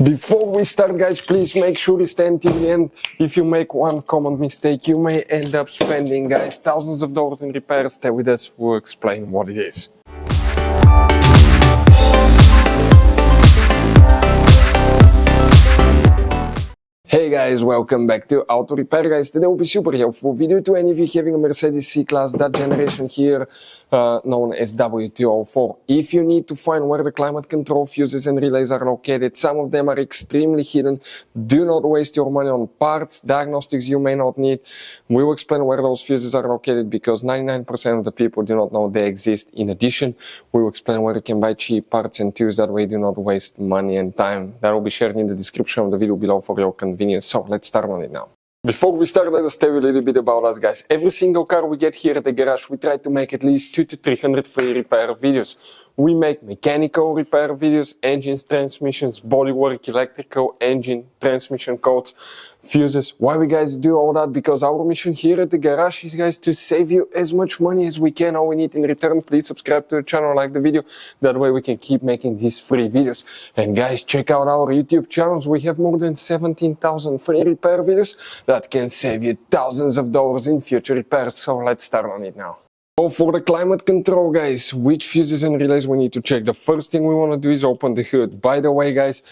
Before we start, guys, please make sure you stay until the end. If you make one common mistake, you may end up spending, guys, thousands of dollars in repairs. Stay with us, we'll explain what it is. Hey guys, welcome back to Auto Repair, guys. Today will be super helpful video to any of you having a Mercedes C-Class, that generation here, known as W204. If you need to find where the climate control fuses and relays are located, some of them are extremely hidden. Do not waste your money on parts, diagnostics you may not need. We will explain where those fuses are located because 99% of the people do not know they exist. In addition, we will explain where you can buy cheap parts and tools, that way do not waste money and time. That will be shared in the description of the video below for your convenience. So let's start on it now. Before we start, let us tell you a little bit about us, guys. Every single car we get here at the garage, we try to make at least 200 to 300 free repair videos. We make mechanical repair videos, engines, transmissions, bodywork, electrical, engine, transmission codes, fuses. Why we guys do all that? Because our mission here at the garage is, guys, to save you as much money as we can. All we need in return, please subscribe to the channel, like the video. That way we can keep making these free videos. And guys, check out our YouTube channels. We have more than 17,000 free repair videos that can save you thousands of dollars in future repairs. So let's start on it now. So for the climate control, guys, which fuses and relays we need to check? The first thing we want to do is open the hood. By the way, guys,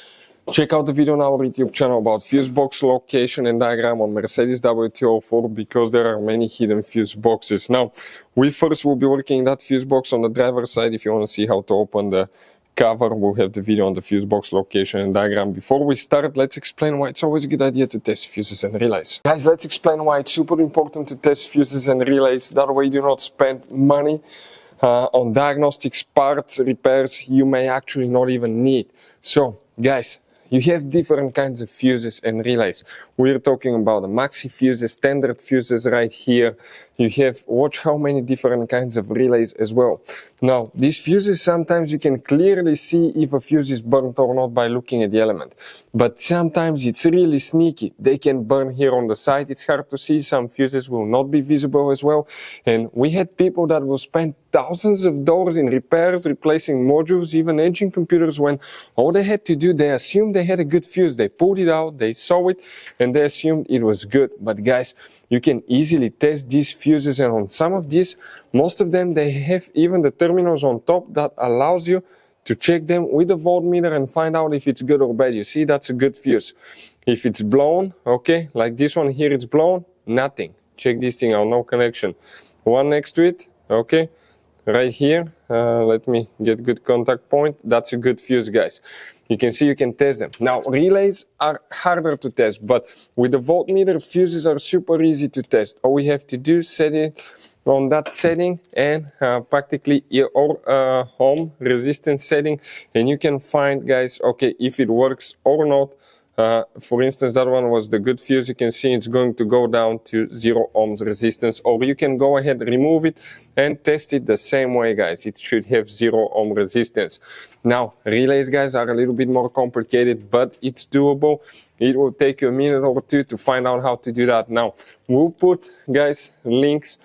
check out the video on our YouTube channel about fuse box location and diagram on Mercedes W204 because there are many hidden fuse boxes. Now, we first will be working that fuse box on the driver's side. If you want to see how to open the cover, we'll have the video on the fuse box location and diagram. Before we start, let's explain why it's always a good idea to test fuses and relays. Guys, let's explain why it's super important to test fuses and relays. That way you do not spend money on diagnostics, parts, repairs you may actually not even need. So, guys, you have different kinds of fuses and relays. We're talking about the maxi fuses, standard fuses right here. You have, watch how many different kinds of relays as well. Now, these fuses, sometimes you can clearly see if a fuse is burnt or not by looking at the element. But sometimes it's really sneaky. They can burn here on the side. It's hard to see. Some fuses will not be visible as well. And we had people that will spend thousands of dollars in repairs, replacing modules, even engine computers, when all they had to do, they assumed they had a good fuse. They pulled it out, they saw it, and they assumed it was good. But guys, you can easily test these fuses, and on some of these, most of them, they have even the terminals on top that allows you to check them with a voltmeter and find out if it's good or bad. You see, that's a good fuse. If it's blown, okay, like this one here, it's blown, nothing. Check this thing out, no connection. One next to it, okay. Right here, let me get good contact point. That's a good fuse, guys. You can see you can test them. Now, relays are harder to test, but with the voltmeter, fuses are super easy to test. All we have to do is set it on that setting and practically your ohm resistance setting, and you can find, guys, okay, if it works or not. For instance, that one was the good fuse. You can see it's going to go down to 0 ohms resistance, or you can go ahead, remove it and test it the same way, guys. It should have 0 ohm resistance. Now, relays, guys, are a little bit more complicated, but it's doable. It will take you a minute or two to find out how to do that. Now, we'll put, guys, links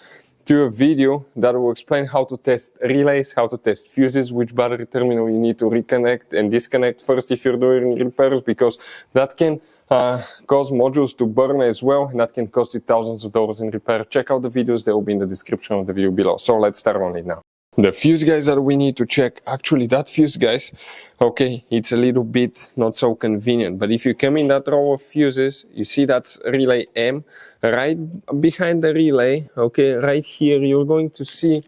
to a video that will explain how to test relays, how to test fuses, which battery terminal you need to reconnect and disconnect first if you're doing repairs, because that can cause modules to burn as well, and that can cost you thousands of dollars in repair. Check out the videos, they will be in the description of the video below. So let's start on it now. The fuse, guys, that we need to check, actually that fuse, guys, okay, it's a little bit not so convenient, but if you come in that row of fuses, you see that's relay M. Right behind the relay, okay, right here, you're going to see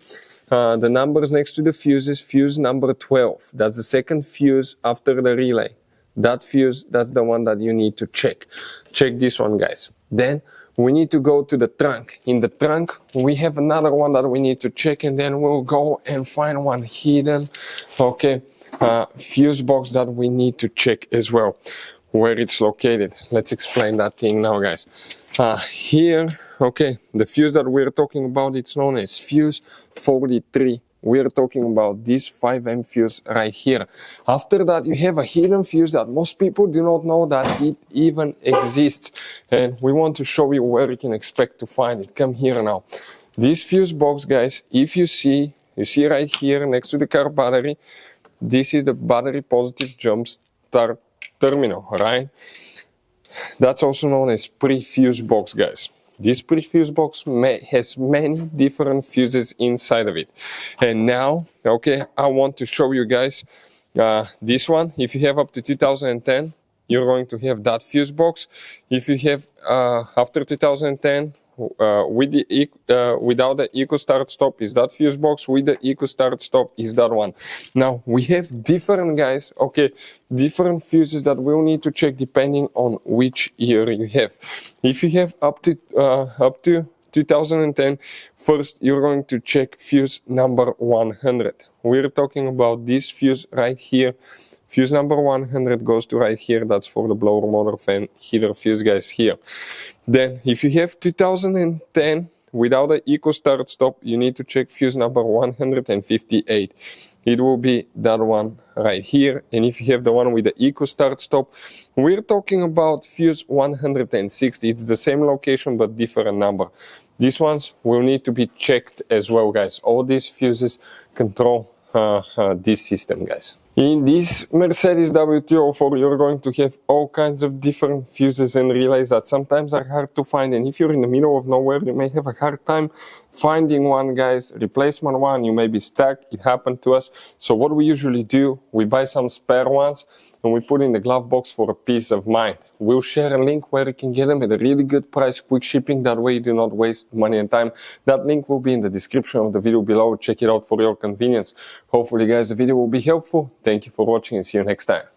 the numbers next to the fuses, fuse number 12. That's the second fuse after the relay. That fuse, that's the one that you need to check. Check this one, guys. Then we need to go to the trunk. In the trunk, we have another one that we need to check, and then we'll go and find one hidden, okay, fuse box that we need to check as well, where it's located. Let's explain that thing now, guys. Here, okay, the fuse that we're talking about, it's known as fuse 43. We're talking about this 5M fuse right here. After that, you have a hidden fuse that most people do not know that it even exists. And we want to show you where you can expect to find it. Come here now. This fuse box, guys, if you see right here next to the car battery, this is the battery positive jump start terminal, right? That's also known as pre-fuse box, guys. This pre-fuse box has many different fuses inside of it. And now, okay, I want to show you guys this one. If you have up to 2010, you're going to have that fuse box. If you have after 2010, without the eco start stop is that fuse box, with the eco start stop is that one. Now we have different, guys, okay, different fuses that we'll need to check depending on which year you have. If you have up to 2010, first you're going to check fuse number 100. We're talking about this fuse right here. Fuse number 100 goes to right here. That's for the blower motor fan heater fuse, guys, here. Then if you have 2010 without the eco start stop, you need to check fuse number 158. It will be that one right here. And if you have the one with the eco start stop, we're talking about fuse 160. It's the same location but different number. These ones will need to be checked as well, guys. All these fuses control this system, guys. In this Mercedes W204, you're going to have all kinds of different fuses, and realize that sometimes are hard to find. And if you're in the middle of nowhere, you may have a hard time finding one, guys. Replacement one, you may be stuck. It happened to us. So what we usually do, we buy some spare ones and we put in the glove box for a peace of mind. We'll share a link where you can get them at a really good price, quick shipping. That way you do not waste money and time. That link will be in the description of the video below. Check it out for your convenience. Hopefully, guys, the video will be helpful. Thank you for watching and see you next time.